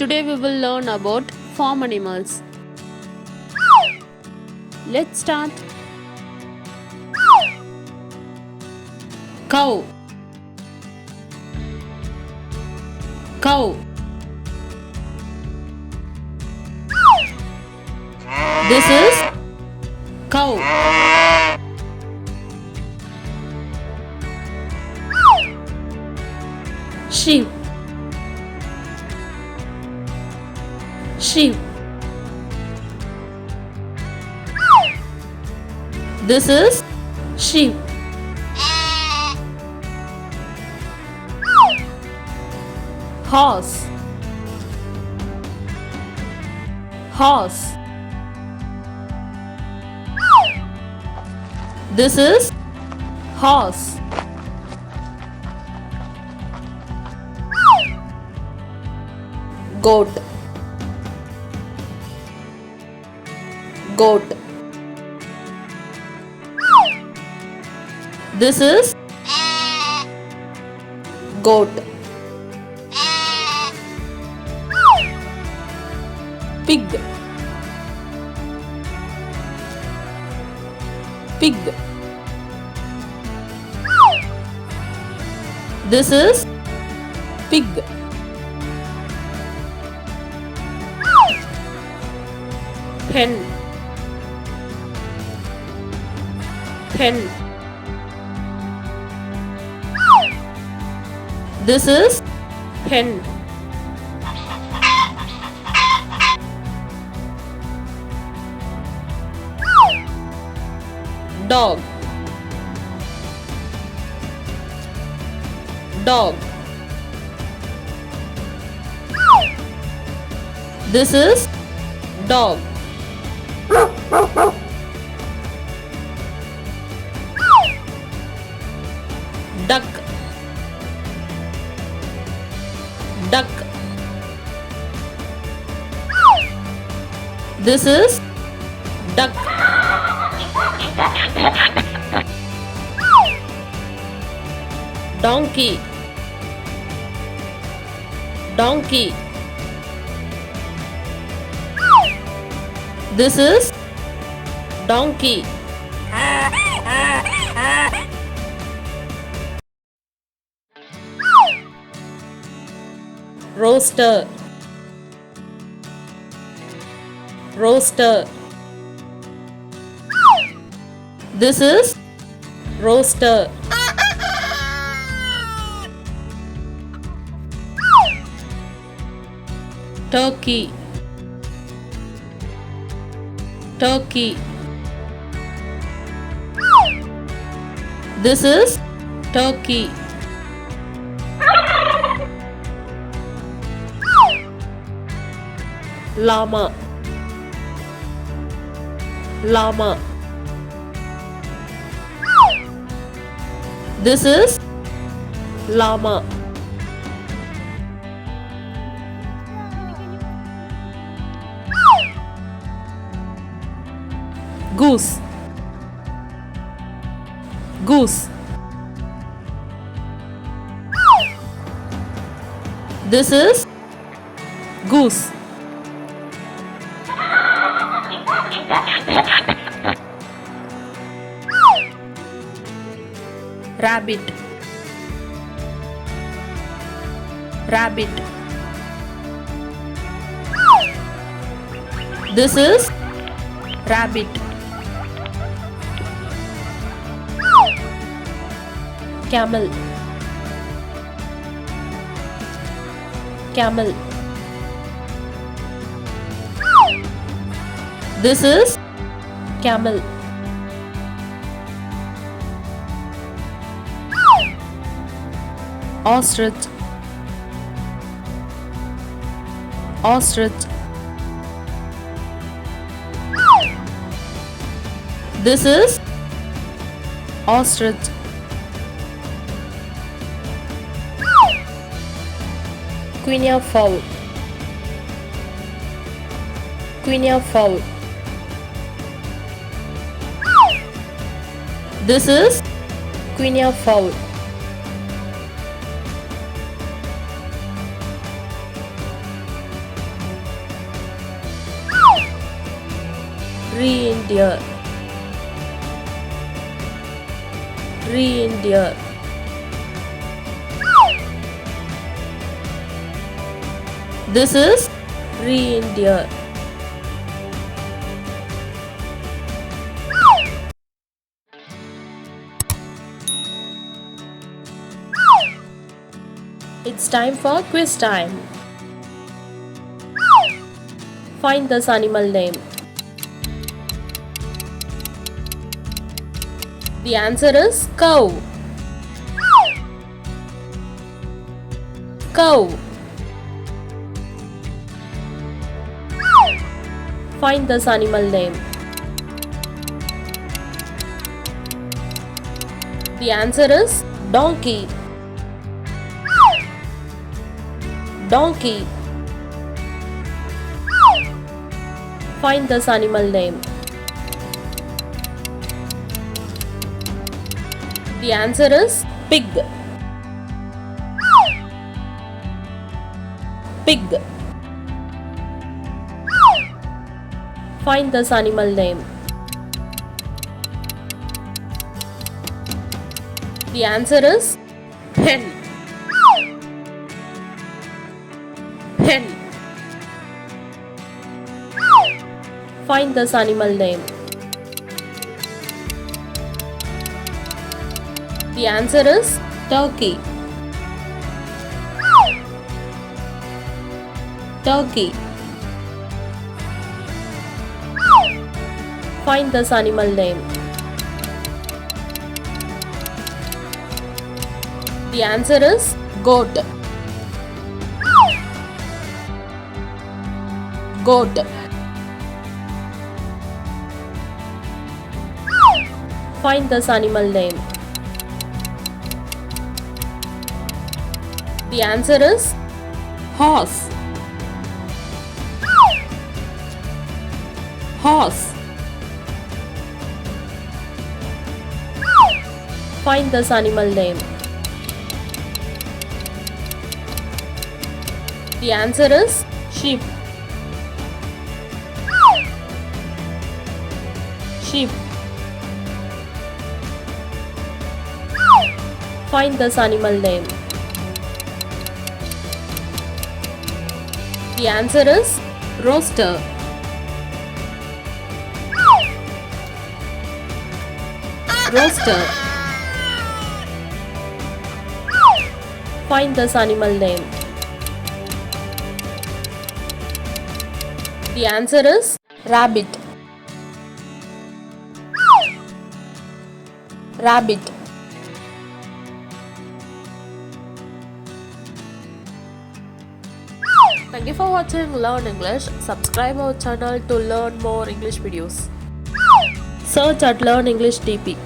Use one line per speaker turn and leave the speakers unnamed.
Today we will learn about farm animals. Let's start. Cow. Cow. This is cow. Sheep. Sheep. This is sheep. Horse. Horse. This is horse. Goat. Goat. This is goat. Pig. Pig. This is pig. Hen. Hen. This is hen. Dog. Dog. This is dog. Duck. Duck. This is duck. Donkey. Donkey. This is donkey. Rooster. Rooster. This is rooster. Turkey. Turkey. This is turkey. Llama. Llama. This is llama. Goose. Goose. This is goose. Rabbit. Rabbit. This is rabbit. Camel. Camel. This is camel. Ostrich. Ostrich. This is ostrich. Guinea fowl. Guinea fowl. This is Guinea fowl. reindeer, reindeer. This is reindeer. It's time for quiz time. Find this animal name. The answer is cow. Cow. Find this animal name. The answer is donkey. Donkey. Find this animal name. The answer is pig. Pig. Find this animal name. The answer is hen. Hen. Find this animal name. The answer is turkey. Turkey. Find this animal name. The answer is goat. Goat. Find this animal name. The answer is horse. Horse. Find this animal name. The answer is sheep. Sheep. Find this animal name. The answer is rooster. Rooster. Find this animal name. The answer is rabbit. Rabbit. Thank you for watching Learn English. Subscribe our channel to learn more English videos. Search at Learn English DP.